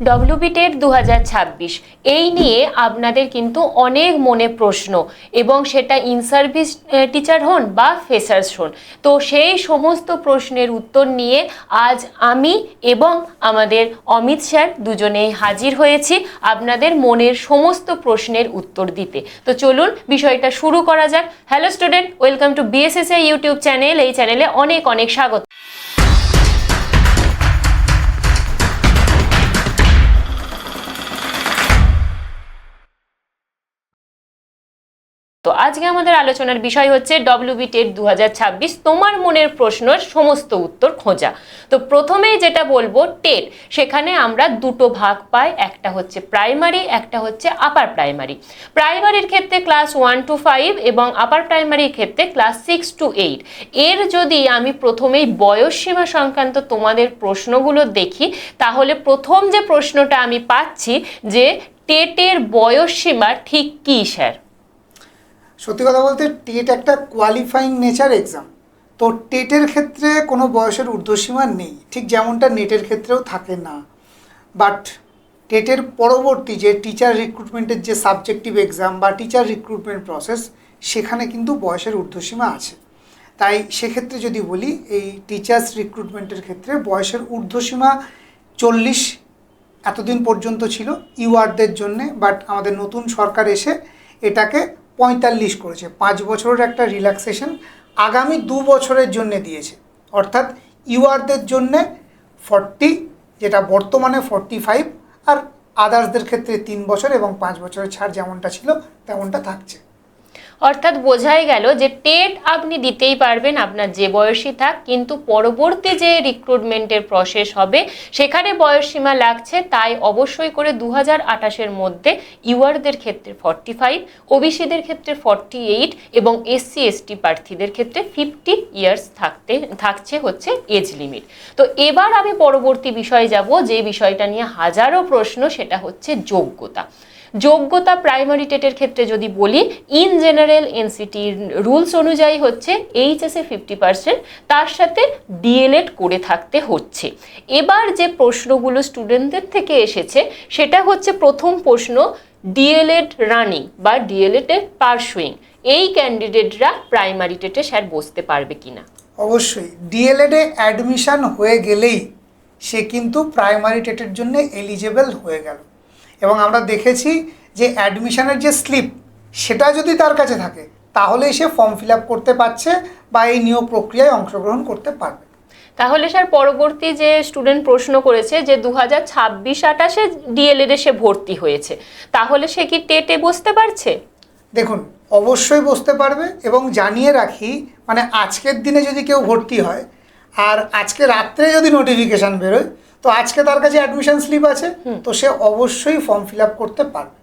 WB TET 2026 এই নিয়ে আপনাদের কিন্তু অনেক মনে প্রশ্ন এবং সেটা ইন সার্ভিস টিচার হন বা ফ্রেশার্স হন, তো সেই সমস্ত প্রশ্নের উত্তর নিয়ে আজ আমি এবং আমাদের অমিত স্যার দুজনেই হাজির হয়েছি আপনাদের মনের সমস্ত প্রশ্নের উত্তর দিতে। তো চলুন বিষয়টা শুরু করা যাক। Hello student, welcome to BSSI YouTube channel. এই চ্যানেলে অনেক অনেক স্বাগত। তো আজকে আমাদের আলোচনার বিষয় হচ্ছে ডব্লিউবি টেট 2026 তোমার মনের প্রশ্নের সমস্ত উত্তর খোঁজা। তো প্রথমেই যেটা বলবো টেট, সেখানে আমরা দুটো ভাগ পাই, একটা হচ্ছে প্রাইমারি, একটা হচ্ছে আপার প্রাইমারি। প্রাইমারির ক্ষেত্রে ক্লাস 1 to 5 এবং আপার প্রাইমারির ক্ষেত্রে ক্লাস 6 to 8। এর যদি আমি প্রথমেই বয়সসীমা সংক্রান্ত তোমাদের প্রশ্নগুলো দেখি, তাহলে প্রথম যে প্রশ্নটা আমি পাচ্ছি যে টেটের বয়সসীমা ঠিক কী স্যার? সত্যি কথা বলতে টেট একটা কোয়ালিফাইং নেচার এক্সাম। তো টেটের ক্ষেত্রে কোনো বয়সের ঊর্ধ্বসীমা নেই, ঠিক যেমনটা নেটের ক্ষেত্রেও থাকে না। বাট টেটের পরবর্তী যে টিচার রিক্রুটমেন্টের যে সাবজেক্টিভ এক্সাম বা টিচার রিক্রুটমেন্ট প্রসেস, সেখানে কিন্তু বয়সের ঊর্ধ্বসীমা আছে। তাই সেক্ষেত্রে যদি বলি, এই টিচার্স রিক্রুটমেন্টের ক্ষেত্রে বয়সের ঊর্ধ্বসীমা 40 এতদিন পর্যন্ত ছিল ইউআরদের জন্যে। বাট আমাদের নতুন সরকার এসে এটাকে 45 করেছে। 5 বছরের একটা রিল্যাক্সেশন আগামী 2 বছরের জন্য দিয়েছে। অর্থাৎ ইউআরদের জন্যে 40, যেটা বর্তমানে 45, আর আদার্সদের ক্ষেত্রে 3 বছর এবং 5 বছরের ছাড় যেমনটা ছিল তেমনটা থাকছে। অর্থাৎ বোঝাই গেল যে টেট আপনি দিতেই পারবেন আপনার যে বয়সী থাক, কিন্তু পরবর্তী যে রিক্রুটমেন্টের প্রসেস হবে সেখানে বয়সসীমা লাগছে। তাই অবশ্যই করে 2028-এর মধ্যে ইউআরদের ক্ষেত্রে 45, ওবিসিদের ক্ষেত্রে 48 এবং এসসি এসটি প্রার্থীদের ক্ষেত্রে 50 ইয়ার্স থাকছে হচ্ছে এজ লিমিট। তো এবার আমি পরবর্তী বিষয়ে যাব, যে বিষয়টা নিয়ে হাজারো প্রশ্ন, সেটা হচ্ছে যোগ্যতা। যোগ্যতা প্রাইমারি টেটের ক্ষেত্রে যদি বলি, ইন জেনারেল এনসিটির রুলস অনুযায়ী হচ্ছে এইচএসে 50%, তার সাথে ডিএলএড করে থাকতে হচ্ছে। এবার যে প্রশ্নগুলো স্টুডেন্টদের থেকে এসেছে সেটা হচ্ছে, প্রথম প্রশ্ন, ডিএলএড রানিং বা ডিএলএড এর পারসুইং এই ক্যান্ডিডেটরা প্রাইমারি টেটে স্যার বসতে পারবে কিনা? অবশ্যই ডিএলএডে অ্যাডমিশান হয়ে গেলেই সে কিন্তু প্রাইমারি টেটের জন্য এলিজেবল হয়ে গেল। এবং আমরা দেখেছি যে অ্যাডমিশনের যে স্লিপ, সেটা যদি তার কাছে থাকে তাহলেই সে ফর্ম ফিল আপ করতে পারছে বা এই নিয়োগ প্রক্রিয়ায় অংশগ্রহণ করতে পারবে। তাহলে স্যার পরবর্তী যে স্টুডেন্ট প্রশ্ন করেছে যে 2026-28-এ ডিএলএড সে ভর্তি হয়েছে, তাহলে সে কি টেটে বসতে পারছে? দেখুন, অবশ্যই বসতে পারবে। এবং জানিয়ে রাখি, মানে আজকের দিনে যদি কেউ ভর্তি হয় আর আজকে রাত্রে যদি নোটিফিকেশান বেরোয়, তো আজকে তার কাছে অ্যাডমিশন স্লিপ আছে, তো সে অবশ্যই ফর্ম ফিল আপ করতে পারবে।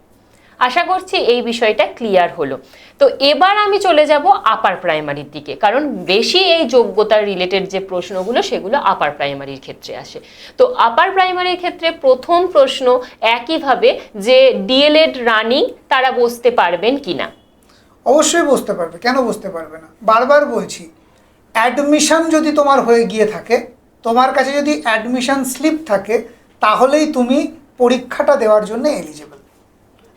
আশা করছি এই বিষয়টা ক্লিয়ার হলো। তো এবার আমি চলে যাব আপার প্রাইমারির দিকে, কারণ বেশি এই যোগ্যতার রিলেটেড যে প্রশ্নগুলো সেগুলো আপার প্রাইমারির ক্ষেত্রে আসে। তো আপার প্রাইমারির ক্ষেত্রে প্রথম প্রশ্ন একইভাবে, যে ডিএলএড রানিং তারা বসতে পারবেন কিনা? অবশ্যই বসতে পারবে, কেন বসতে পারবে না? বারবার বলছি, অ্যাডমিশন যদি তোমার হয়ে গিয়ে থাকে, তোমার কাছে যদি অ্যাডমিশন স্লিপ থাকে, তাহলেই তুমি পরীক্ষাটা দেওয়ার জন্য এলিজেবল।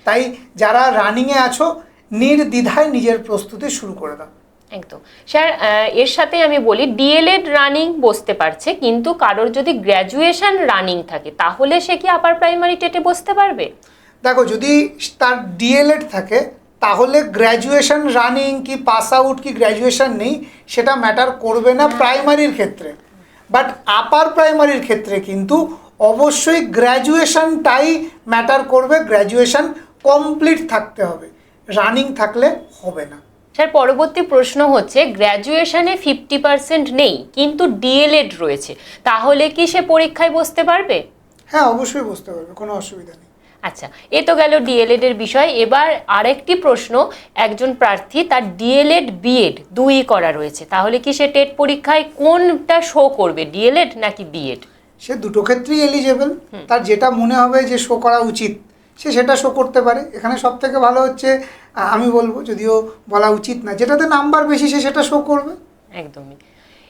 তাই যারা রানিংয়ে আছো, নির্দ্বিধায় নিজের প্রস্তুতি শুরু করে দাও। একদম স্যার, এর সাথে আমি বলি, ডিএলএড রানিং বসতে পারছে, কিন্তু কারোর যদি গ্র্যাজুয়েশন রানিং থাকে তাহলে সে কি আপার প্রাইমারি টেটে বসতে পারবে? দেখো, যদি তার ডিএলএড থাকে তাহলে গ্র্যাজুয়েশন রানিং কি পাস আউট কি গ্র্যাজুয়েশন নেই সেটা ম্যাটার করবে না প্রাইমারির ক্ষেত্রে। বাট আপার প্রাইমারির ক্ষেত্রে কিন্তু অবশ্যই গ্র্যাজুয়েশনটাই ম্যাটার করবে। গ্র্যাজুয়েশন কমপ্লিট থাকতে হবে, রানিং থাকলে হবে না। স্যার পরবর্তী প্রশ্ন হচ্ছে, গ্র্যাজুয়েশনে 50% নেই কিন্তু ডিএলএড রয়েছে, তাহলে কি সে পরীক্ষায় বসতে পারবে? হ্যাঁ, অবশ্যই বসতে পারবে, কোনো অসুবিধা নেই। আচ্ছা, এ তো গেল ডিএলএড এর বিষয়। এবার আরেকটি প্রশ্ন, একজন প্রার্থী তার ডিএলএড বিএড দুই করা রয়েছে, তাহলে কি সে টেট পরীক্ষায় কোনটা শো করবে, ডিএলএড নাকি বিএড? সে দুটো ক্ষেত্রেই এলিজেবল। তার যেটা মনে হবে যে শো করা উচিত সে সেটা শো করতে পারে। এখানে সব থেকে ভালো হচ্ছে, আমি বলবো, যদিও বলা উচিত না, যেটাতে নাম্বার বেশি সে সেটা শো করবে। একদমই।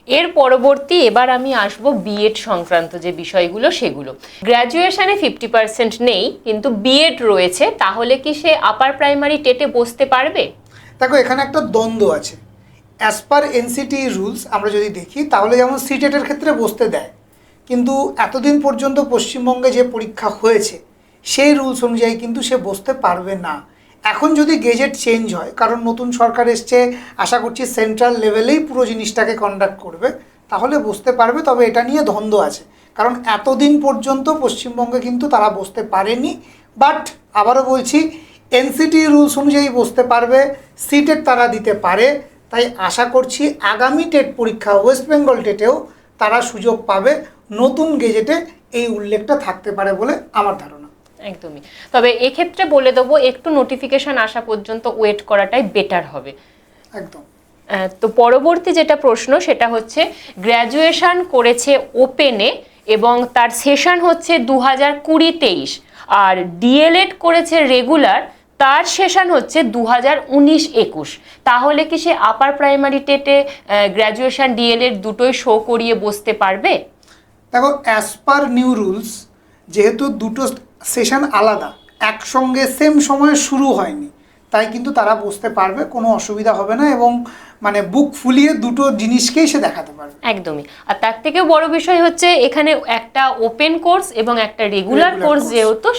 এর পরবর্তী এবার আমি আসব বিএড সংক্রান্ত যে বিষয়গুলো সেগুলো। গ্র্যাজুয়েশনে 50% নেই কিন্তু বিএড রয়েছে, তাহলে কি সে আপার প্রাইমারি টেটে বসতে পারবে? দেখো এখানে একটা দ্বন্দ্ব আছে। অ্যাজ পার এনসিটি রুলস আমরা যদি দেখি তাহলে যেমন সিটেটের ক্ষেত্রে বসতে দেয়, কিন্তু এতদিন পর্যন্ত পশ্চিমবঙ্গে যে পরীক্ষা হয়েছে সেই রুলস অনুযায়ী কিন্তু সে বসতে পারবে না। এখন যদি গেজেট চেঞ্জ হয়, কারণ নতুন সরকার এসছে, আশা করছি সেন্ট্রাল লেভেলেই পুরো জিনিসটাকে কন্ডাক্ট করবে, তাহলে বসতে পারবে। তবে এটা নিয়ে দ্বন্দ্ব আছে, কারণ এতদিন পর্যন্ত পশ্চিমবঙ্গে কিন্তু তারা বসতে পারেনি। বাট আবারও বলছি, এনসিটি রুলস অনুযায়ী বসতে পারবে, সিটেট তারা দিতে পারে। তাই আশা করছি আগামী টেট পরীক্ষা ওয়েস্ট বেঙ্গল টেটেও তারা সুযোগ পাবে। নতুন গেজেটে এই উল্লেখটা থাকতে পারে বলে আমার ধারণা। একদমই। তবে এক্ষেত্রে বলে দেবো, একটু নোটিফিকেশন আসা পর্যন্ত ওয়েট করাটাই বেটার হবে। একদম। তো পরবর্তী যেটা প্রশ্ন সেটা হচ্ছে, গ্র্যাজুয়েশন করেছে ওপেনে এবং তার সেশন হচ্ছে 2020-23, আর ডিএলএড করেছে রেগুলার, তার সেশন হচ্ছে 2019-21, তাহলে কি সে আপার প্রাইমারি টেটে গ্র্যাজুয়েশন ডিএলএড দুটোই শো করিয়ে বসতে পারবে? দেখো অ্যাজ পার নিউ রুলস, যেহেতু দুটো সেশন আলাদা, একসঙ্গে সেম সময়ে শুরু হয়নি, তাই কিন্তু তারা বসতে পারবে, কোনো অসুবিধা হবে না। এবং মানে বুক ফুলিয়ে দুটো জিনিসকেই সে দেখাতে পারবে। একদমই। আর তার থেকেও বড় বিষয় হচ্ছে, এখানে একটা ওপেন কোর্স এবং একটা রেগুলার কোর্স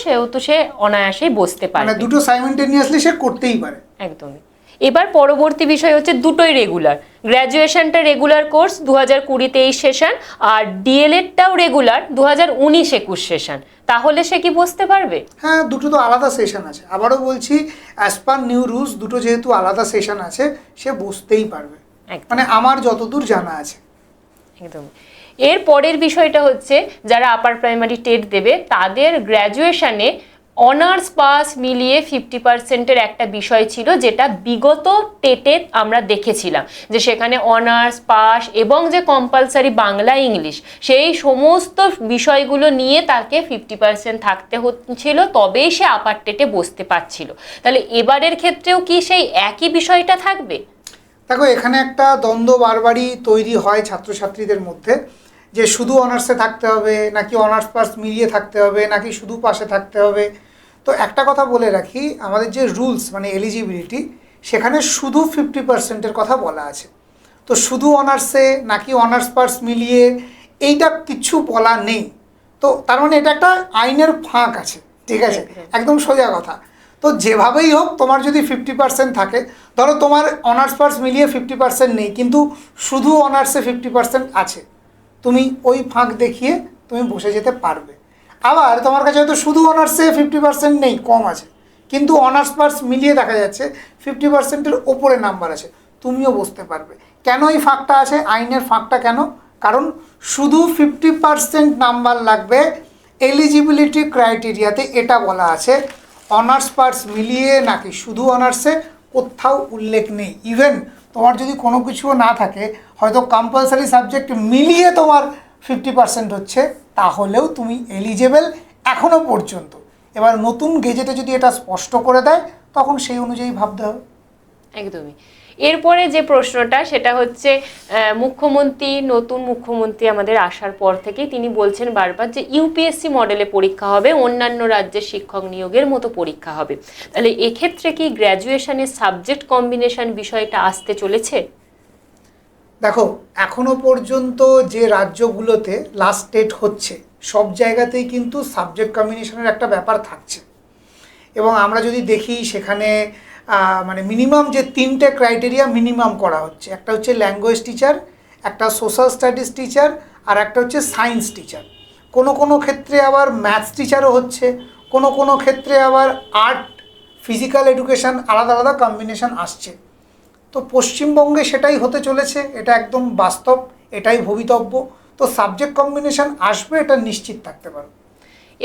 সেহেতু সে অনায়াসেই বসতে পারবে, মানে দুটো সাইমেন্টেনিয়াসলি সে করতেই পারে। একদমই। এবার পরবর্তী বিষয় হচ্ছে, দুটোই রেগুলার, গ্র্যাজুয়েশনটা রেগুলার কোর্স 2020-23 সেশন, আর ডিএলএডটাও রেগুলার 2019-21 সেশন, তাহলে সে কি বসতে পারবে? হ্যাঁ, দুটো তো আলাদা সেশন আছে। আবারও বলছি, অ্যাজ পার নিউ রুলস দুটো যেহেতু আলাদা সেশন আছে, সে বসতেই পারবে, মানে আমার যতদূর জানা আছে। একদম। এর পরের বিষয়টা হচ্ছে, যারা আপার প্রাইমারি টেট দেবে তাদের গ্র্যাজুয়েশনে অনার্স পাস মিলিয়ে 50%-এর একটা বিষয় ছিল, যেটা বিগত টেটে আমরা দেখেছিলাম যে সেখানে অনার্স পাস এবং যে কম্পালসারি বাংলা ইংলিশ, সেই সমস্ত বিষয়গুলো নিয়ে তাকে 50% থাকতে হচ্ছিল, তবেই সে আপার টেটে বসতে পারছিল। তাহলে এবারের ক্ষেত্রেও কি সেই একই বিষয়টা থাকবে? দেখো এখানে একটা দ্বন্দ্ব বারবারই তৈরি হয় ছাত্রছাত্রীদের মধ্যে, যে শুধু অনার্সে থাকতে হবে নাকি অনার্স পাস মিলিয়ে থাকতে হবে নাকি শুধু পাশে থাকতে হবে। তো একটা কথা বলে রাখি, আমাদের যে রুলস মানে এলিজিবিলিটি, সেখানে শুধু 50%-এর কথা বলা আছে। তো শুধু অনার্সে নাকি অনার্স পাস মিলিয়ে এইটা কিচ্ছু বলা নেই। তো তার মানে এটা একটা আইনের ফাঁক আছে, ঠিক আছে, একদম সোজা কথা। তো যেভাবেই হোক, তোমার যদি 50% থাকে, ধরো তোমার অনার্স পাস মিলিয়ে 50% নেই কিন্তু শুধু অনার্সে 50% আছে, তুমি ওই ফাঁক দেখিয়ে তুমি বসে যেতে পারবে। আবার তোমার কাছে হয়তো শুধু অনার্সে 50% নেই, কম আছে, কিন্তু অনার্স পাস মিলিয়ে দেখা যাচ্ছে 50%-এর ওপরে নাম্বার আছে, তুমিও বসতে পারবে। কেন এই ফাঁকটা আছে, আইনের ফাঁকটা কেন? কারণ শুধু 50% নাম্বার লাগবে এলিজিবিলিটি ক্রাইটেরিয়াতে, এটা বলা আছে। অনার্স পাস মিলিয়ে নাকি শুধু অনার্সে কোথাও উল্লেখ নেই। ইভেন তোমার যদি কোনো কিছুও না থাকে, হয়তো কম্পালসারি সাবজেক্ট মিলিয়ে তোমার 50% হচ্ছে, তাহলেও তুমি এলিজেবল এখনও পর্যন্ত। এবার নতুন গেজেটে যদি এটা স্পষ্ট করে দেয়, তখন সেই অনুযায়ী ভাবতে হবে। একদমই। এরপরে যে প্রশ্নটা সেটা হচ্ছে, নতুন মুখ্যমন্ত্রী আমাদের আসার পর থেকেই তিনি বলছেন বারবার যে ইউপিএসসি মডেলে পরীক্ষা হবে, অন্যান্য রাজ্যের শিক্ষক নিয়োগের মতো পরীক্ষা হবে। তাহলে এক্ষেত্রে কি গ্র্যাজুয়েশনের সাবজেক্ট কম্বিনেশন বিষয়টা আসতে চলেছে? দেখো এখনো পর্যন্ত যে রাজ্যগুলোতে লাস্ট ডেট হচ্ছে, সব জায়গাতেই কিন্তু সাবজেক্ট কম্বিনেশনের একটা ব্যাপার থাকছে। এবং আমরা যদি দেখি সেখানে মানে মিনিমাম যে 3টে ক্রাইটেরিয়া মিনিমাম করা হচ্ছে, একটা হচ্ছে ল্যাঙ্গুয়েজ টিচার, একটা সোশ্যাল স্টাডিজ টিচার, আর একটা হচ্ছে সায়েন্স টিচার। কোনো ক্ষেত্রে আবার ম্যাথস টিচারও হচ্ছে, কোনো ক্ষেত্রে আবার আর্ট, ফিজিক্যাল এডুকেশান, আলাদা আলাদা কম্বিনেশন আসছে। তো পশ্চিমবঙ্গে সেটাই হতে চলেছে, এটা একদম বাস্তব, এটাই ভবিতব্য। তো সাবজেক্ট কম্বিনেশন আসবে, এটা নিশ্চিত থাকতে পারো।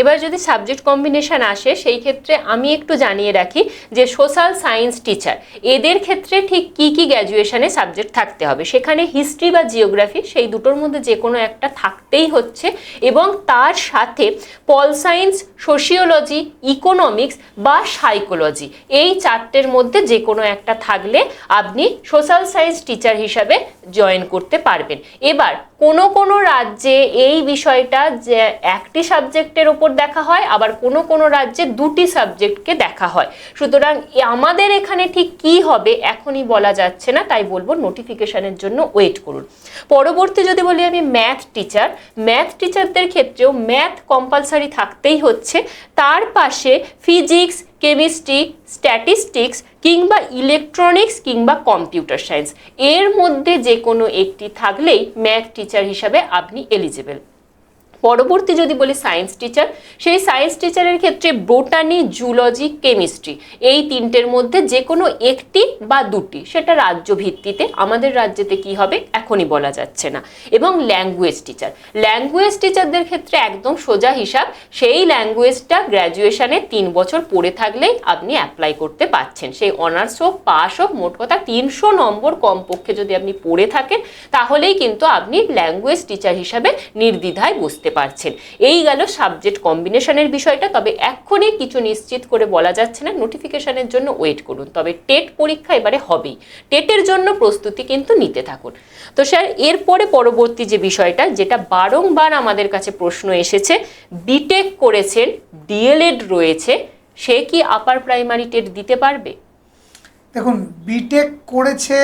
এবার যদি সাবজেক্ট কম্বিনেশন আসে সেই ক্ষেত্রে আমি একটু জানিয়ে রাখি যে সোশ্যাল সায়েন্স টিচার এদের ক্ষেত্রে ঠিক কি কি গ্র্যাজুয়েশনে সাবজেক্ট থাকতে হবে। সেখানে হিস্ট্রি বা জিওগ্রাফি সেই দুটোর মধ্যে যে কোনো একটা থাকতেই হচ্ছে, এবং তার সাথে পল সায়েন্স, সোশিওলজি, ইকোনমিক্স বা সাইকোলজি এই চারটের মধ্যে যে কোনো একটা থাকলে আপনি সোশ্যাল সায়েন্স টিচার হিসাবে জয়েন করতে পারবেন। এবার কোনো কোনো রাজ্যে এই বিষয়টা যে একটি সাবজেক্টের ওপর দেখা হয়, আবার কোনো কোনো রাজ্যে দুটি সাবজেক্টকে দেখা হয়। সুতরাং আমাদের এখানে ঠিক কি হবে এখনই বলা যাচ্ছে না, তাই বলবো নোটিফিকেশনের জন্য ওয়েট করুন। পরবর্তী যদি বলি আমি ম্যাথ টিচারদের ক্ষেত্রেও ম্যাথ কম্পালসারি থাকতেই হচ্ছে, তার পাশে ফিজিক্স, কেমিস্ট্রি, স্ট্যাটিস্টিক্স কিংবা ইলেকট্রনিক্স কিংবা কম্পিউটার সায়েন্স এর মধ্যে যে কোনো একটি থাকলেই ম্যাথ টিচার হিসাবে আপনি এলিজিবল। পরবর্তী যদি বলি সায়েন্স টিচার, সেই সায়েন্স টিচারের ক্ষেত্রে বোটানি, জুলজি, কেমিস্ট্রি এই তিনটের মধ্যে যে কোনো একটি বা দুটি, সেটা রাজ্য ভিত্তিতে, আমাদের রাজ্যেতে কি হবে এখনই বলা যাচ্ছে না। এবং ল্যাঙ্গুয়েজ টিচারদের ক্ষেত্রে একদম সোজা হিসাব, সেই ল্যাঙ্গুয়েজটা গ্র্যাজুয়েশনে 3 বছর পড়ে থাকলেই আপনি অ্যাপ্লাই করতে পারছেন। সেই অনার্স হোক, পাস হোক, মোট কথা 300 নম্বর কমপক্ষে যদি আপনি পড়ে থাকেন তাহলেই কিন্তু আপনি ল্যাঙ্গুয়েজ টিচার হিসাবে নির্দ্বিধায় বসতে পারছেন। এই গেল সাবজেক্ট কম্বিনেশনের বিষয়টা। তবে এক্ষুনি কিছু নিশ্চিত করে বলা যাচ্ছে না, নোটিফিকেশনের জন্য ওয়েট করুন। তবে টেট পরীক্ষা এবারে হবেই, টেটের জন্য প্রস্তুতি কিন্তু নিতে থাকুন। তো স্যার এরপরে পরবর্তী যে বিষয়টা, যেটা বারংবার আমাদের কাছে প্রশ্ন এসেছে, বিটেক করেছেন, ডিএলএড রয়েছে, সে কি আপার প্রাইমারি টেট দিতে পারবে? দেখুন, বিটেক করেছে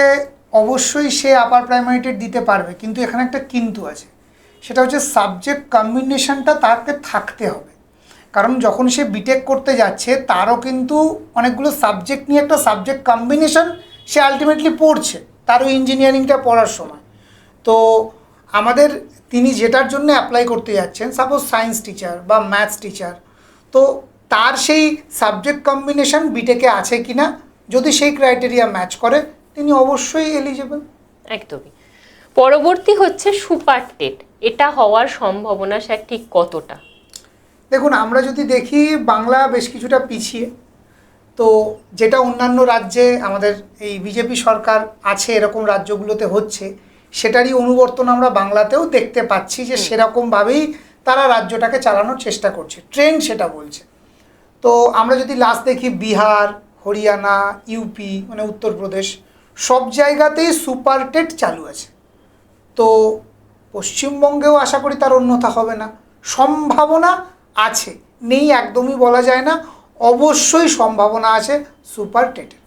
অবশ্যই সে আপার প্রাইমারি টেট দিতে পারবে, কিন্তু এখানে একটা কিন্তু আছে। সেটা হচ্ছে সাবজেক্ট কম্বিনেশনটা তাকে থাকতে হবে। কারণ যখন সে বিটেক করতে যাচ্ছে তারও কিন্তু অনেকগুলো সাবজেক্ট নিয়ে একটা সাবজেক্ট কম্বিনেশন সে আলটিমেটলি পড়ছে, তারও ইঞ্জিনিয়ারিংটা পড়ার সময়। তো আমাদের তিনি যেটার জন্য অ্যাপ্লাই করতে যাচ্ছেন, সাপোজ সায়েন্স টিচার বা ম্যাথস টিচার, তো তার সেই সাবজেক্ট কম্বিনেশন বিটেকে আছে কিনা, যদি সেই ক্রাইটেরিয়া ম্যাচ করে তিনি অবশ্যই এলিজিবল। একদমই। পরবর্তী হচ্ছে সুপার টেট, এটা হওয়ার সম্ভাবনা স্যার ঠিক কতটা? দেখুন, আমরা যদি দেখি বাংলা বেশ কিছুটা পিছিয়ে, তো যেটা অন্যান্য রাজ্যে আমাদের এই বিজেপি সরকার আছে এরকম রাজ্যগুলোতে হচ্ছে, সেটারই অনুবর্তন আমরা বাংলাতেও দেখতে পাচ্ছি, যে সেরকমভাবেই তারা রাজ্যটাকে চালানোর চেষ্টা করছে, ট্রেন্ড সেটা বলছে। তো আমরা যদি লাস্ট দেখি বিহার, হরিয়ানা, ইউপি মানে উত্তরপ্রদেশ, সব জায়গাতেই সুপার টেট চালু আছে। তো পশ্চিমবঙ্গেও আশা করি তার অন্যথা হবে না, সম্ভাবনা আছে, নেই একদমই বলা যায় না, অবশ্যই সম্ভাবনা আছে সুপার টেটের।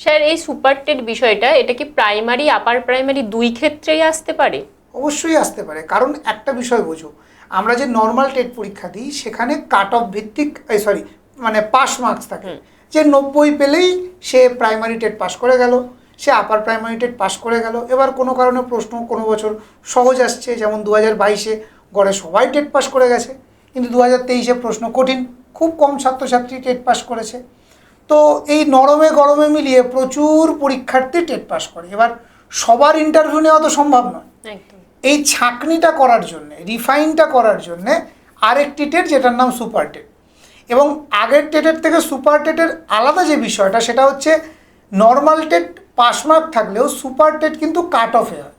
স্যার এই সুপার টেট বিষয়টা, এটা কি প্রাইমারি আপার প্রাইমারি দুই ক্ষেত্রেই আসতে পারে? অবশ্যই আসতে পারে, কারণ একটা বিষয় বোঝো, আমরা যে নর্মাল টেট পরীক্ষা দিই সেখানে কাট অফ ভিত্তিক মানে পাস মার্কস থাকে, যে 90 পেলেই সে প্রাইমারি টেট পাস করে গেল, সে আপার প্রাইমারি টেট পাস করে গেল। এবার কোনো কারণে প্রশ্ন কোনো বছর সহজ আসছে, যেমন 2022-এ গড়ে সবাই টেট পাস করে গেছে, কিন্তু 2023-এ প্রশ্ন কঠিন, খুব কম ছাত্রছাত্রী টেট পাস করেছে। তো এই নরমে গরমে মিলিয়ে প্রচুর পরীক্ষার্থী টেট পাস করে। এবার সবার ইন্টারভিউ নেওয়া তো সম্ভব নয়। একদম। এই ছাঁকনিটা করার জন্যে, রিফাইনটা করার জন্যে আরেকটি টেট যেটার নাম সুপার টেট। এবং আগের টেটের থেকে সুপার টেটের আলাদা যে বিষয়টা, সেটা হচ্ছে নর্মাল টেট পাস মার্ক থাকলেও সুপার টেট কিন্তু কাট অফে হয়।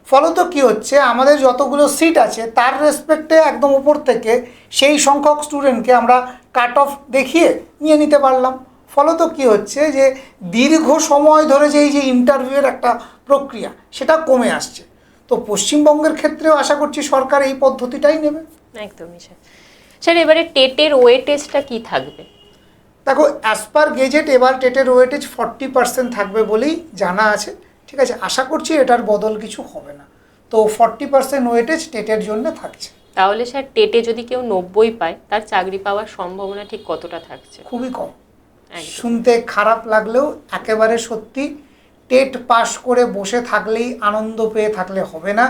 ফলত কী হচ্ছে, আমাদের যতগুলো সিট আছে তার রেসপেক্টে একদম উপর থেকে সেই সংখ্যক স্টুডেন্টকে আমরা কাট অফ দেখিয়ে নিয়ে নিতে পারলাম। ফলত কী হচ্ছে, যে দীর্ঘ সময় ধরে যে এই যে ইন্টারভিউয়ের একটা প্রক্রিয়া, সেটা কমে আসছে। তো পশ্চিমবঙ্গের ক্ষেত্রেও আশা করছি সরকার এই পদ্ধতিটাই নেবে। একদমই স্যার। স্যার এবারে টেটের ওয়েটেজটা কি থাকবে? দেখো, অ্যাজ পার গেজেট এবার টেটের ওয়েটেজ 40% থাকবে বলেই জানা আছে। ঠিক আছে, আশা করছি এটার বদল কিছু হবে না। তো 40% ওয়েটেজ টেটের জন্য থাকছে। তাহলে স্যার টেটে যদি কেউ 90 পায়, তার চাকরি পাওয়ার সম্ভাবনা ঠিক কতটা থাকছে? খুবই কম। একদম। শুনতে খারাপ লাগলেও একেবারে সত্যি, টেট পাস করে বসে থাকলেই আনন্দ পেয়ে থাকলে হবে না।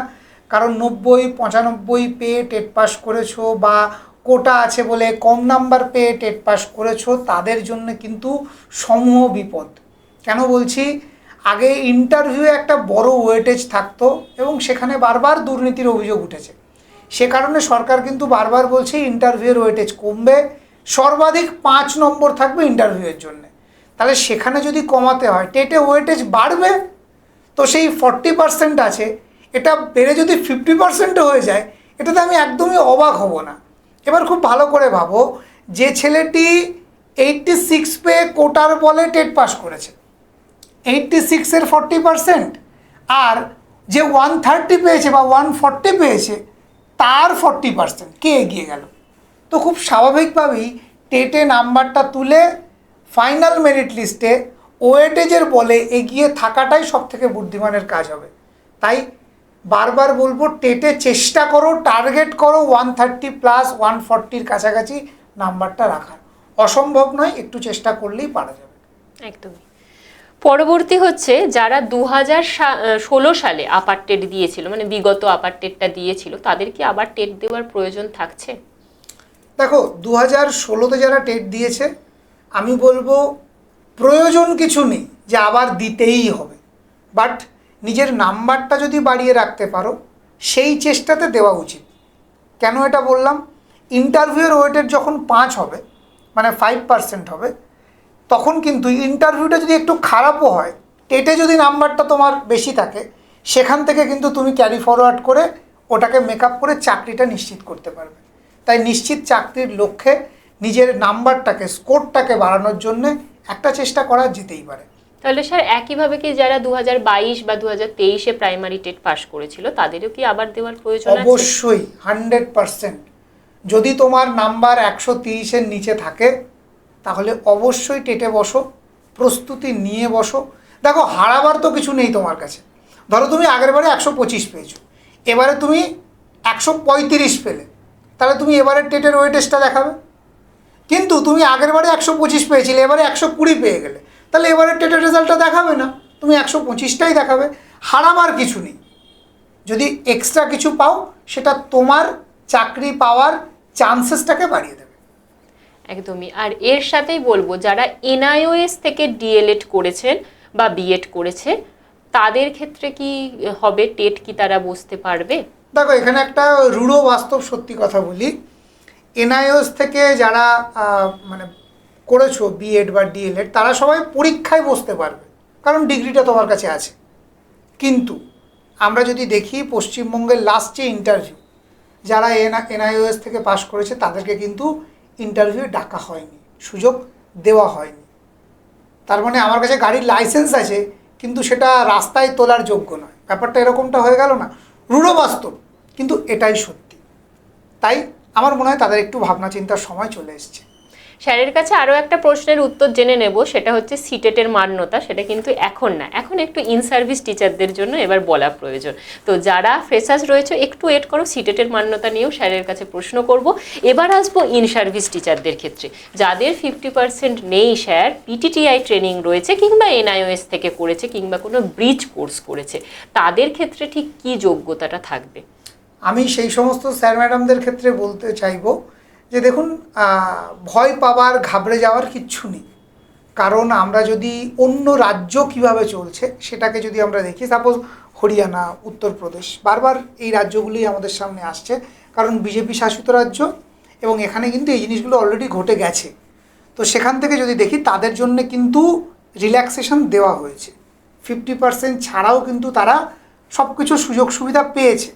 কারণ 90-95 পেয়ে টেট পাস করেছো, বা কোটা আছে বলে কম নাম্বার পেয়ে টেট পাস করেছো, তাদের জন্য কিন্তু সমূহ বিপদ। কেন বলছি, আগে ইন্টারভিউয়ে একটা বড় ওয়েটেজ থাকতো এবং সেখানে বারবার দুর্নীতির অভিযোগ উঠেছে। সে কারণে সরকার কিন্তু বারবার বলছে ইন্টারভিউয়ের ওয়েটেজ কমবে, সর্বাধিক 5 নম্বর থাকবে ইন্টারভিউয়ের জন্য। তাহলে সেখানে যদি কমাতে হয়, টেটে ওয়েটেজ বাড়বে, তো সেই 40% আছে, এটা বেড়ে যদি 50% হয়ে যায়, এটাতে আমি একদমই অবাক হব না। এবার খুব ভালো করে ভাবো, যে ছেলেটি 86 পেয়ে কোটার বলে টেট পাস করেছে, 86-এর 40%, আর যে 130 পেয়েছে বা 140 পেয়েছে তার 40%, কে এগিয়ে গেল? তো খুব স্বাভাবিকভাবেই টেটে নাম্বারটা তুলে ফাইনাল মেরিট লিস্টে ওয়েটেজের বলে এগিয়ে থাকাটাই সবথেকে বুদ্ধিমানের কাজ হবে। তাই বারবার বলবো, টেটে চেষ্টা করো, টার্গেট করো 130+ 140-র কাছাকাছি নাম্বারটা রাখার। অসম্ভব নয়, একটু চেষ্টা করলেই পারা যাবে। একদমই। পরবর্তী হচ্ছে যারা 2016 সালে আপার টেট দিয়েছিল, মানে বিগত আপার টেটটা দিয়েছিল, তাদের কি আবার টেট দেওয়ার প্রয়োজন থাকছে? দেখো, 2016-তে যারা টেট দিয়েছে, আমি বলবো প্রয়োজন কিছু নেই যে আবার দিতেই হবে, বাট নিজের নাম্বারটা যদি বাড়িয়ে রাখতে পারো সেই চেষ্টাতে দেওয়া উচিত। কেন এটা বললাম? ইন্টারভিউয়ের ওয়েটের যখন 5 হবে, মানে 5% হবে, তখন কিন্তু ইন্টারভিউটা যদি একটু খারাপও হয়, টেটে যদি নাম্বারটা তোমার বেশি থাকে, সেখান থেকে কিন্তু তুমি ক্যারি ফরওয়ার্ড করে ওটাকে মেকআপ করে চাকরিটা নিশ্চিত করতে পারবে। তাই নিশ্চিত চাকরির লক্ষ্যে নিজের নাম্বারটাকে, স্কোরটাকে বাড়ানোর জন্য একটা চেষ্টা করা যেতেই পারে। তাহলে স্যার একইভাবে কি যারা 2022 বা 2023-এ প্রাইমারি টেট পাস করেছিল তাদেরও কি আবার দেওয়ার প্রয়োজন আছে? অবশ্যই, 100%। যদি তোমার নাম্বার 130-এর নিচে থাকে তাহলে অবশ্যই টেটে বসো, প্রস্তুতি নিয়ে বসো। দেখো, হারাবার তো কিছু নেই তোমার কাছে। ধরো তুমি আগের বারে 125 পেয়েছো, এবারে তুমি 135 পেলে, তাহলে তুমি এবারে টেটের ওয়েটেজটা দেখাবে। কিন্তু তুমি আগের বারে 125 পেয়েছিলে, এবারে 120 পেয়ে গেলে, তাহলে এবারে টেটের রেজাল্টটা দেখাবে না, তুমি 125টাই দেখাবে। হারাবার কিছু নেই। যদি এক্সট্রা কিছু পাও, সেটা তোমার চাকরি পাওয়ার চান্সেসটাকে বাড়িয়ে দেবে। একদমই। আর এর সাথেই বলবো, যারা এনআইওএস থেকে ডিএলএড করেছেন বা বিএড করেছে, তাদের ক্ষেত্রে কি হবে? টেট কি তারা বসতে পারবে? দেখো, এখানে একটা রূঢ় বাস্তব সত্যি কথা বলি, এনআইওএস থেকে যারা মানে করেছো বিএড বা ডিএলএড, তারা সবাই পরীক্ষায় বসতে পারবে, কারণ ডিগ্রিটা তোমার কাছে আছে। কিন্তু আমরা যদি দেখি পশ্চিমবঙ্গের লাস্ট যে ইন্টারভিউ, যারা এনআইওএস থেকে পাশ করেছে তাদেরকে কিন্তু ইন্টারভিউ ডাকা হয়নি, সুযোগ দেওয়া হয়নি। তার মানে আমার কাছে গাড়ির লাইসেন্স আছে কিন্তু সেটা রাস্তায় তোলার যোগ্য নয়। ব্যাপারটা এরকমটা হয়ে গেল না? রূঢ় বাস্তব, কিন্তু এটাই সত্যি। তাই আমার মনে হয় তাদের একটু ভাবনা চিন্তার সময় চলে এসছে। স্যারের কাছে আরও একটা প্রশ্নের উত্তর জেনে নেব, সেটা হচ্ছে সিটেটের মান্যতা। সেটা কিন্তু এখন না, এখন একটু ইন সার্ভিস টিচারদের জন্য এবার বলা প্রয়োজন। তো যারা ফ্রেশার্স রয়েছে একটু ওয়েট করো, সিটেটের মান্যতা নিয়েও স্যারের কাছে প্রশ্ন করব। এবার আসবো ইন সার্ভিস টিচারদের ক্ষেত্রে, যাদের 50% নেই স্যার, পিটিটিআই ট্রেনিং রয়েছে কিংবা এনআইওএস থেকে করেছে কিংবা কোনো ব্রিজ কোর্স করেছে, তাদের ক্ষেত্রে ঠিক কী যোগ্যতাটা থাকবে? আমি সেই সমস্ত স্যার ম্যাডামদের ক্ষেত্রে বলতে চাইবো যে দেখুন, ভয় পাওয়ার, ঘাবড়ে যাওয়ার কিচ্ছু নেই। কারণ আমরা যদি অন্য রাজ্য কিভাবে চলছে সেটাকে যদি আমরা দেখি, সাপোজ হরিয়ানা, উত্তরপ্রদেশ, বারবার এই রাজ্যগুলি আমাদের সামনে আসছে, কারণ বিজেপি শাসিত রাজ্য এবং এখানে কিন্তু এই জিনিসগুলো অলরেডি ঘটে গেছে। তো সেখান থেকে যদি দেখি, তাদের জন্য কিন্তু রিল্যাক্সেশন দেওয়া হয়েছে, 50% ছাড়াও কিন্তু তারা সব কিছু সুযোগ সুবিধা পেয়েছে।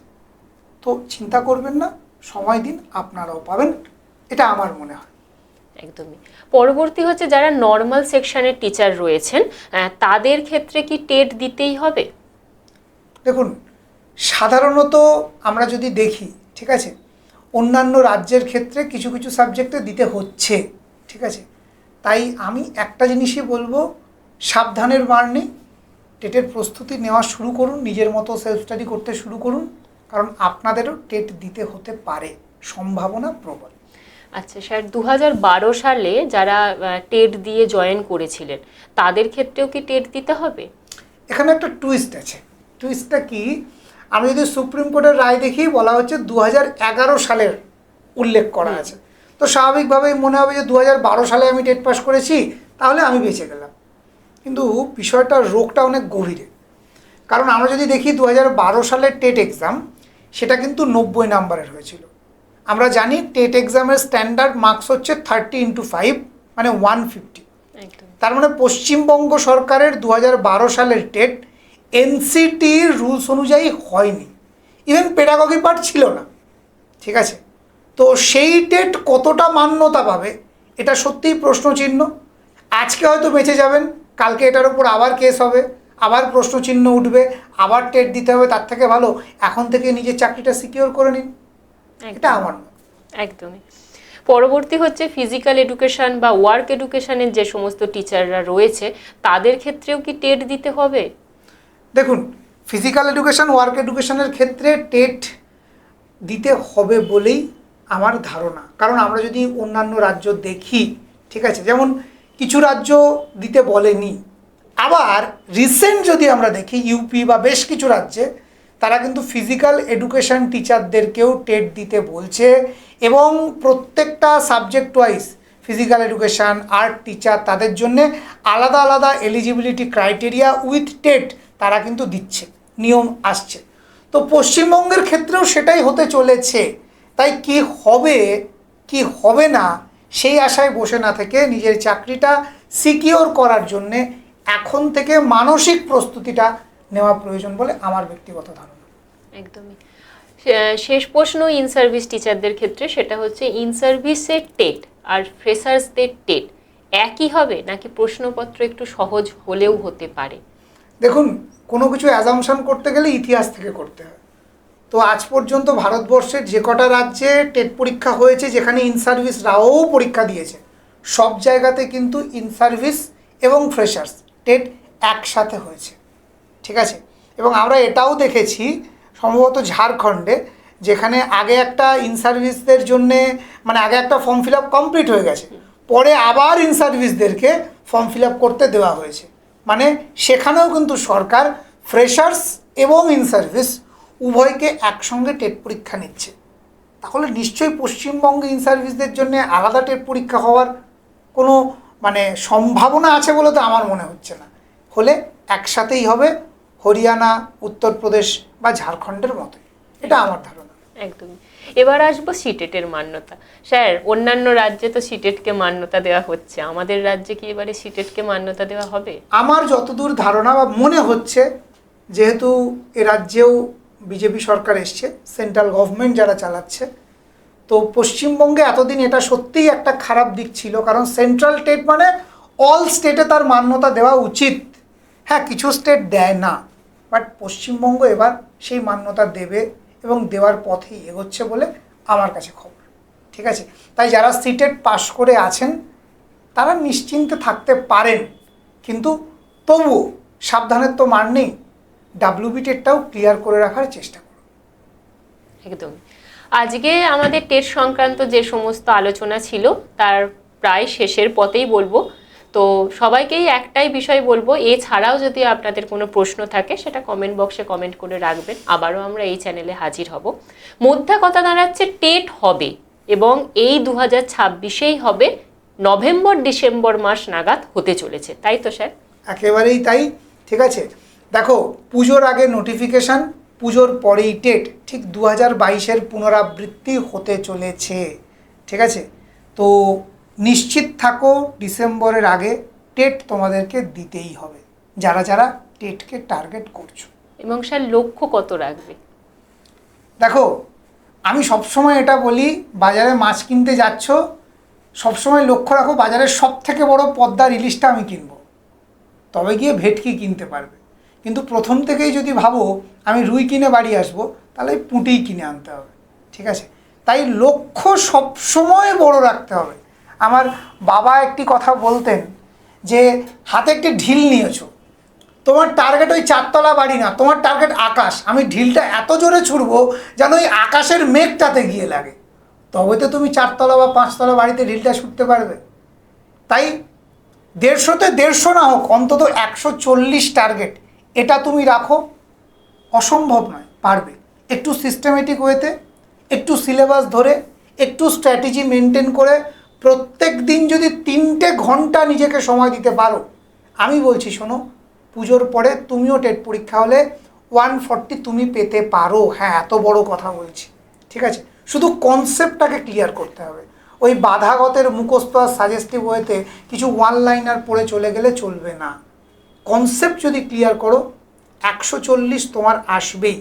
তো চিন্তা করবেন না, সময় দিন, আপনারাও পাবেন, এটা আমার মনে হয়। একদমই। পরবর্তী হচ্ছে যারা নর্মাল সেকশনের টিচার রয়েছেন, তাদের ক্ষেত্রে কি টেট দিতেই হবে? দেখুন, সাধারণত আমরা যদি দেখি, ঠিক আছে, অন্যান্য রাজ্যের ক্ষেত্রে কিছু কিছু সাবজেক্টে দিতে হচ্ছে, ঠিক আছে। তাই আমি একটা জিনিসই বলবো, সাবধানের মার নেই, টেটের প্রস্তুতি নেওয়া শুরু করুন, নিজের মতো সেলফ স্টাডি করতে শুরু করুন, কারণ আপনাদেরও টেট দিতে হতে পারে, সম্ভাবনা প্রবল। আচ্ছা স্যার, 2012 সালে যারা টেট দিয়ে জয়েন করেছিলেন তাদের ক্ষেত্রেও কি টেট দিতে হবে? এখানে একটা টুইস্ট আছে। টুইস্টটা কি? আমি যদি সুপ্রিম কোর্টের রায় দেখি, বলা হচ্ছে 2011 সালের উল্লেখ করা আছে। তো স্বাভাবিকভাবেই মনে হবে যে 2012 সালে আমি টেট পাস করেছি, তাহলে আমি বেঁচে গেলাম। কিন্তু বিষয়টা, রোগটা অনেক গভীরে। কারণ আমরা যদি দেখি 2012 সালের টেট এক্সাম, সেটা কিন্তু 90 নাম্বারের হয়েছিল। আমরা জানি টেট এক্সামের স্ট্যান্ডার্ড মার্কস হচ্ছে 30x5 মানে 150। একদম তার মানে পশ্চিমবঙ্গ সরকারের 2012 সালের টেট এনসিটির রুলস অনুযায়ী হয়নি, ইভেন পেডাগজি পার্ট ছিল না, ঠিক আছে। তো সেই টেট কতটা মান্যতা পাবে এটা সত্যিই প্রশ্নচিহ্ন। আজকে হয়তো বেঁচে যাবেন, কালকে এটার উপর আবার কেস হবে, আবার প্রশ্নচিহ্ন উঠবে, আবার টেট দিতে হবে। তার থেকে ভালো এখন থেকে নিজের চাকরিটা সিকিওর করে নিন, এটা আমার মত। একদমই। পরবর্তী হচ্ছে ফিজিক্যাল এডুকেশন বা ওয়ার্ক এডুকেশনের যে সমস্ত টিচাররা রয়েছে তাদের ক্ষেত্রেও কি টেট দিতে হবে? দেখুন, ফিজিক্যাল এডুকেশন ওয়ার্ক এডুকেশনের ক্ষেত্রে টেট দিতে হবে বলেই আমার ধারণা। কারণ আমরা যদি অন্যান্য রাজ্য দেখি, ঠিক আছে, যেমন কিছু রাজ্য দিতে বলেনি, আবার রিসেন্ট যদি আমরা দেখি ইউপি বা বেশ কিছু রাজ্যে তারা কিন্তু ফিজিক্যাল এডুকেশন টিচারদেরকেও টেট দিতে বলছে এবং প্রত্যেকটা subject wise physical education art teacher তাদের জন্যে আলাদা আলাদা এলিজিবিলিটি ক্রাইটেরিয়া উইথ টেট তারা কিন্তু দিচ্ছে, নিয়ম আসছে। তো পশ্চিমবঙ্গের ক্ষেত্রেও সেটাই হতে চলেছে। তাই কি হবে কি হবে না সেই আশায় বসে না থেকে নিজের চাকরিটা সিকিওর করার জন্যে এখন থেকে মানসিক প্রস্তুতিটা নেওয়া প্রয়োজন বলে আমার ব্যক্তিগত ধারণা। একদমই। শেষ প্রশ্ন ইন সার্ভিস টিচারদের ক্ষেত্রে, সেটা হচ্ছে ইন সার্ভিসের টেট আর ফ্রেশার্সদের টেট একই হবে নাকি প্রশ্নপত্র একটু সহজ হলেও হতে পারে? দেখুন, কোনো কিছু অ্যাজাম্পশন করতে গেলে ইতিহাস থেকে করতে হয়। তো আজ পর্যন্ত ভারতবর্ষের যে কটা রাজ্যে টেট পরীক্ষা হয়েছে, যেখানে ইন সার্ভিসরাও পরীক্ষা দিয়েছে, সব জায়গাতে কিন্তু ইন সার্ভিস এবং ফ্রেশার্স টেট একসাথে হয়েছে, ঠিক আছে। এবং আমরা এটাও দেখেছি সম্ভবত ঝাড়খণ্ডে, যেখানে আগে একটা ইন সার্ভিসদের জন্যে মানে আগে একটা ফর্ম ফিল আপ কমপ্লিট হয়ে গেছে, পরে আবার ইন সার্ভিসদেরকে ফর্ম ফিল আপ করতে দেওয়া হয়েছে। মানে সেখানেও কিন্তু সরকার ফ্রেশার্স এবং ইন সার্ভিস উভয়কে একসঙ্গে টেট পরীক্ষা নিচ্ছে। তাহলে নিশ্চয়ই পশ্চিমবঙ্গে ইন সার্ভিসদের জন্য আলাদা টেট পরীক্ষা হওয়ার কোনো মানে সম্ভাবনা আছে বলে তো আমার মনে হচ্ছে না। হলে একসাথেই হবে, হরিয়ানা, উত্তরপ্রদেশ বা ঝাড়খণ্ডের মতো, এটা আমার ধারণা। একদমই। এবার আসবো সিটেটের মান্যতা। স্যার, অন্যান্য রাজ্যে তো সিটেটকে মান্যতা দেওয়া হচ্ছে, আমাদের রাজ্যে কি এবারে সিটেটকে মান্যতা দেওয়া হবে? আমার যতদূর ধারণা বা মনে হচ্ছে, যেহেতু এ রাজ্যেও বিজেপি সরকার এসছে, সেন্ট্রাল গভর্নমেন্ট যারা চালাচ্ছে, তো পশ্চিমবঙ্গে এতদিন এটা সত্যিই একটা খারাপ দিক ছিল। কারণ সেন্ট্রাল টেট মানে অল স্টেটে তার মান্যতা দেওয়া উচিত। হ্যাঁ, কিছু স্টেট দেয় না, বাট পশ্চিমবঙ্গ এবার সেই মান্যতা দেবে এবং দেওয়ার পথেই এগোচ্ছে বলে আমার কাছে খবর, ঠিক আছে। তাই যারা সিটেট পাশ করে আছেন তারা নিশ্চিন্তে থাকতে পারেন, কিন্তু তবুও সাবধানের তো মার নেই, ডাব্লিউবি টেটটাও ক্লিয়ার করে রাখার চেষ্টা করুন। একদম। আজকে আমাদের টেট সংক্রান্ত যে সমস্ত আলোচনা ছিল তার প্রায় শেষের পথেই বলবো। তো সবাইকেই একটাই বিষয় বলবো, এছাড়াও যদি আপনাদের কোনো প্রশ্ন থাকে সেটা কমেন্ট বক্সে কমেন্ট করে রাখবেন। আবারও আমরা এই চ্যানেলে হাজির হব। মোদ্দা কথা দাঁড়াচ্ছে, টেট হবে এবং এই 2026-এই হবে, নভেম্বর ডিসেম্বর মাস নাগাদ হতে চলেছে, তাই তো স্যার? একেবারেই তাই, ঠিক আছে। দেখো, পুজোর আগে নোটিফিকেশান, পুজোর পরেই টেট, ঠিক 2022-এর পুনরাবৃত্তি হতে চলেছে, ঠিক আছে। তো নিশ্চিত থাকো, ডিসেম্বরের আগে টেট তোমাদেরকে দিতেই হবে, যারা যারা টেটকে টার্গেট করছো। এবং স্যার, লক্ষ্য কত রাখবে? দেখো, আমি সবসময় এটা বলি, বাজারে মাছ কিনতে যাচ্ছ, সবসময় লক্ষ্য রাখো বাজারের সবথেকে বড় পদ্মার ইলিশটা আমি কিনবো, তবে গিয়ে ভেটকি কিনতে পারবে। কিন্তু প্রথম থেকেই যদি ভাবো আমি রুই কিনে বাড়ি আসবো, তাহলে পুঁটিই কিনে আনতে হবে, ঠিক আছে। তাই লক্ষ্য সবসময় বড় রাখতে হবে। আমার বাবা একটি কথা বলতেন যে, হাতে একটি ঢিল নিয়েছো, তোমার টার্গেট ওই 4তলা বাড়ি না, তোমার টার্গেট আকাশ। আমি ঢিলটা এত জোরে ছুড়বো যেন ওই আকাশের মেঘটাতে গিয়ে লাগে, তবে তো তুমি 4তলা বা 5তলা বাড়িতে ঢিলটা ছুটতে পারবে। তাই 150-তে 150 না হোক, অন্তত 140 টার্গেট এটা তুমি রাখো। অসম্ভব নয়, পারবে। একটু সিস্টেমেটিক ওয়েতে, একটু সিলেবাস ধরে, একটু স্ট্র্যাটেজি মেনটেন করে প্রত্যেক দিন যদি 3টে ঘন্টা নিজেকে সময় দিতে পারো, আমি বলছি শোনো, পুজোর পরে তুমিও টেট পরীক্ষা হলে 140 তুমি পেতে পারো, হ্যাঁ এত বড় কথা বলছি, ঠিক আছে? শুধু কনসেপ্টটাকে ক্লিয়ার করতে হবে। ওই বাধাগতের মুখস্থ আর সাজেস্টিভ ওয়েতে কিছু ওয়ান লাইনার পড়ে চলে গেলে চলবে না। কনসেপ্ট যদি ক্লিয়ার করো 140 তোমার আসবেই।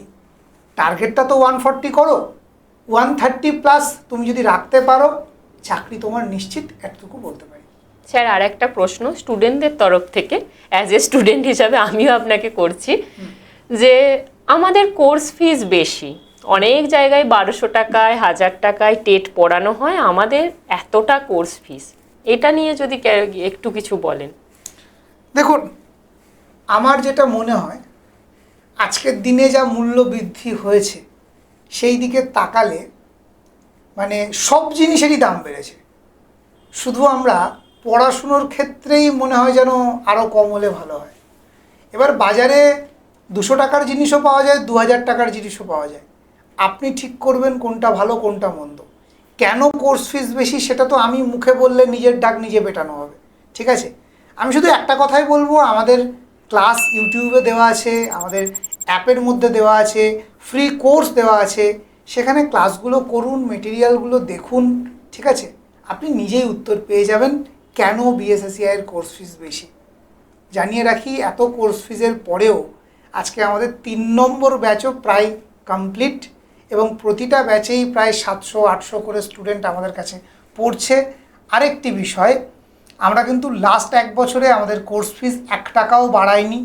টার্গেটটা তো 140 করো, 130 প্লাস তুমি যদি রাখতে পারো চাকরি তোমার নিশ্চিত, এতটুকু বলতে পারি। স্যার আর একটা প্রশ্ন স্টুডেন্টদের তরফ থেকে, অ্যাজ এ স্টুডেন্ট হিসাবে আমিও আপনাকে করছি, যে আমাদের কোর্স ফিস বেশি, অনেক জায়গায় 1200 টাকায় 1000 টাকায় টেট পড়ানো হয়, আমাদের এতটা কোর্স ফিস, এটা নিয়ে যদি একটু কিছু বলেন। দেখুন, আমার যেটা মনে হয় আজকের দিনে যা মূল্য বৃদ্ধি হয়েছে সেই দিকে তাকালে মানে সব জিনিসেরই দাম বেড়েছে। শুধু আমরা পড়াশুনোর ক্ষেত্রেই মনে হয় যেন আরও কম হলে ভালো হয়। এবার বাজারে 200 টাকার জিনিসও পাওয়া যায়, 2000 টাকার জিনিসও পাওয়া যায়। আপনি ঠিক করবেন কোনটা ভালো কোনটা মন্দ। কেন কোর্স ফিস বেশি সেটা তো আমি মুখে বললে নিজের ডাক নিজে পেটানো হবে, ঠিক আছে? আমি শুধু একটা কথাই বলবো, আমাদের ক্লাস ইউটিউবে দেওয়া আছে, আমাদের অ্যাপের মধ্যে দেওয়া আছে, ফ্রি কোর্স দেওয়া আছে, সেখানে ক্লাসগুলো করুন, মেটেরিয়ালগুলো দেখুন, ঠিক আছে? আপনি নিজেই উত্তর পেয়ে যাবেন কেন বিএসএসসিআই এর কোর্স ফিস বেশি। জানিয়ে রাখি, এত কোর্স ফিসের পরেও আজকে আমাদের 3 নম্বর ব্যাচও প্রায় কমপ্লিট এবং প্রতিটা ব্যাচেই প্রায় 700-800 করে স্টুডেন্ট আমাদের কাছে পড়ছে। আরেকটি বিষয়, আমরা কিন্তু লাস্ট 1 বছরে আমাদের কোর্স ফিস 1 টাকাও বাড়াইনি,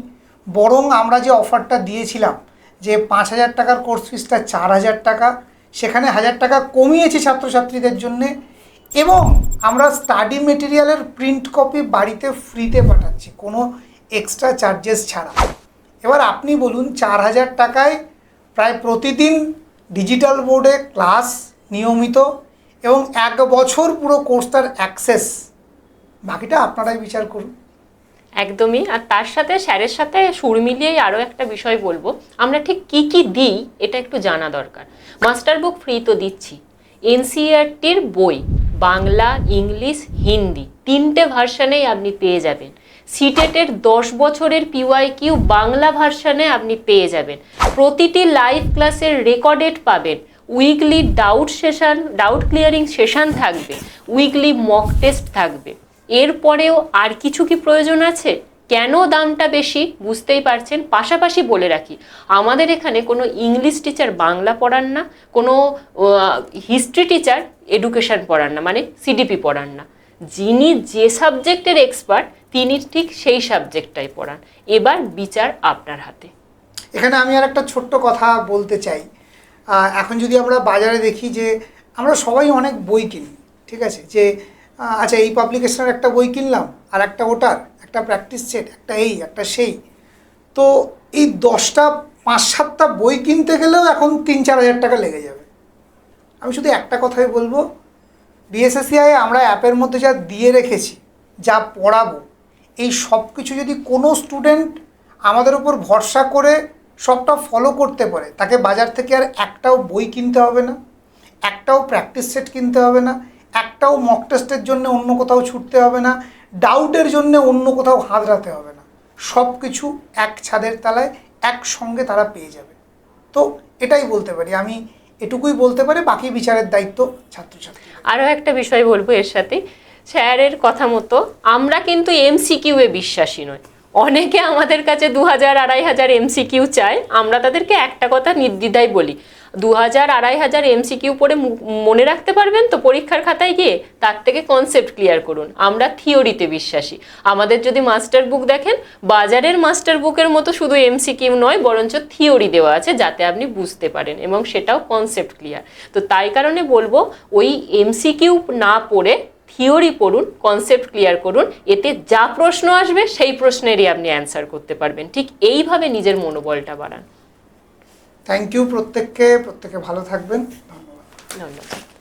বরং আমরা যে অফারটা দিয়েছিলাম যে 5000 টাকার কোর্স ফিসটা 4000 টাকা, সেখানে 1000 টাকা কমিয়েছি ছাত্রছাত্রীদের জন্যে, এবং আমরা স্টাডি মেটেরিয়ালের প্রিন্ট কপি বাড়িতে ফ্রিতে পাঠাচ্ছি কোনো এক্সট্রা চার্জেস ছাড়া। এবার আপনি বলুন 4000 টাকায় প্রায় প্রতিদিন ডিজিটাল বোর্ডে ক্লাস নিয়মিত এবং 1 বছর পুরো কোর্সটার অ্যাক্সেস, বাকিটা আপনারাই বিচার করুন। একদমই। আর তার সাথে স্যারের সাথে সুর মিলিয়েই আরও একটা বিষয় বলবো, আমরা ঠিক কি কি দিই এটা একটু জানা দরকার। মাস্টার বুক ফ্রি তো দিচ্ছি, এনসিইআরটির বই বাংলা, ইংলিশ, হিন্দি 3টে ভার্সানেই আপনি পেয়ে যাবেন। সিটেটের 10 বছরের পিওয়াইকিউ বাংলা ভার্সানে আপনি পেয়ে যাবেন। প্রতিটি লাইভ ক্লাসের রেকর্ডেড পাবেন। উইকলি ডাউট ক্লিয়ারিং সেশন থাকবে, উইকলি মক টেস্ট থাকবে। এরপরেও আর কিছু কি প্রয়োজন আছে? কেন দামটা বেশি বুঝতেই পারছেন। পাশাপাশি বলে রাখি, আমাদের এখানে কোনো ইংলিশ টিচার বাংলা পড়ান না, কোনো হিস্ট্রি টিচার এডুকেশন পড়ান না, মানে সিডিপি পড়ান না। যিনি যে সাবজেক্টের এক্সপার্ট তিনি ঠিক সেই সাবজেক্টটাই পড়ান। এবার বিচার আপনার হাতে। এখানে আমি আর একটা ছোট্ট কথা বলতে চাই। এখন যদি আমরা বাজারে দেখি যে আমরা সবাই অনেক বই কিনি, ঠিক আছে? যে আচ্ছা এই পাবলিকেশনের একটা বই কিনলাম, আর একটা ওটার, একটা প্র্যাকটিস সেট, একটা এই একটা সেই, তো এই 10টা 5-7টা বই কিনতে গেলেও এখন 3-4 হাজার টাকা লেগে যাবে। আমি শুধু একটা কথাই বলবো, বিএসএসসিআই আমরা অ্যাপের মধ্যে যা দিয়ে রেখেছি, যা পড়াবো, এই সব কিছু যদি কোনো স্টুডেন্ট আমাদের উপর ভরসা করে সবটা ফলো করতে পারে, তাকে বাজার থেকে আর একটাও বই কিনতে হবে না, একটাও প্র্যাকটিস সেট কিনতে হবে না, একটাও মক টেস্টের জন্য অন্য কোথাও ছুটতে হবে না, ডাউটের জন্য অন্য কোথাও হাতড়াতে হবে না। সব কিছু এক ছাদের তলায় একসঙ্গে তারা পেয়ে যাবে। তো এটাই বলতে পারি, আমি এটুকুই বলতে পারি, বাকি বিচারের দায়িত্ব ছাত্রছাত্রী। আরও একটা বিষয় বলবো এর সাথে, স্যারের কথা মতো আমরা কিন্তু এমসিকিউয়ে বিশ্বাসী নয়। অনেকে আমাদের কাছে 2000-2500 এমসিকিউ চায়, আমরা তাদেরকে একটা কথা নির্দ্বিধায় বলি, 2000-2500 এমসিকিউ পড়ে মনে রাখতে পারবেন তো পরীক্ষার খাতায় গিয়ে? তার থেকে কনসেপ্ট ক্লিয়ার করুন। আমরা থিওরিতে বিশ্বাসী। আমাদের যদি মাস্টার বুক দেখেন, বাজারের মাস্টার বুকের মতো শুধু এমসিকিউ নয়, বরঞ্চ থিওরি দেওয়া আছে যাতে আপনি বুঝতে পারেন, এবং সেটাও কনসেপ্ট ক্লিয়ার। তো তাই কারণে বলবো, ওই এমসিকিউ না পড়ে থিওরি পড়ুন, কনসেপ্ট ক্লিয়ার করুন। এতে যা প্রশ্ন আসবে সেই প্রশ্নেরই আপনি অ্যান্সার করতে পারবেন। ঠিক এইভাবে নিজের মনোবলটা বাড়ান। থ্যাংক ইউ প্রত্যেককে ভালো থাকবেন। ধন্যবাদ। ধন্যবাদ।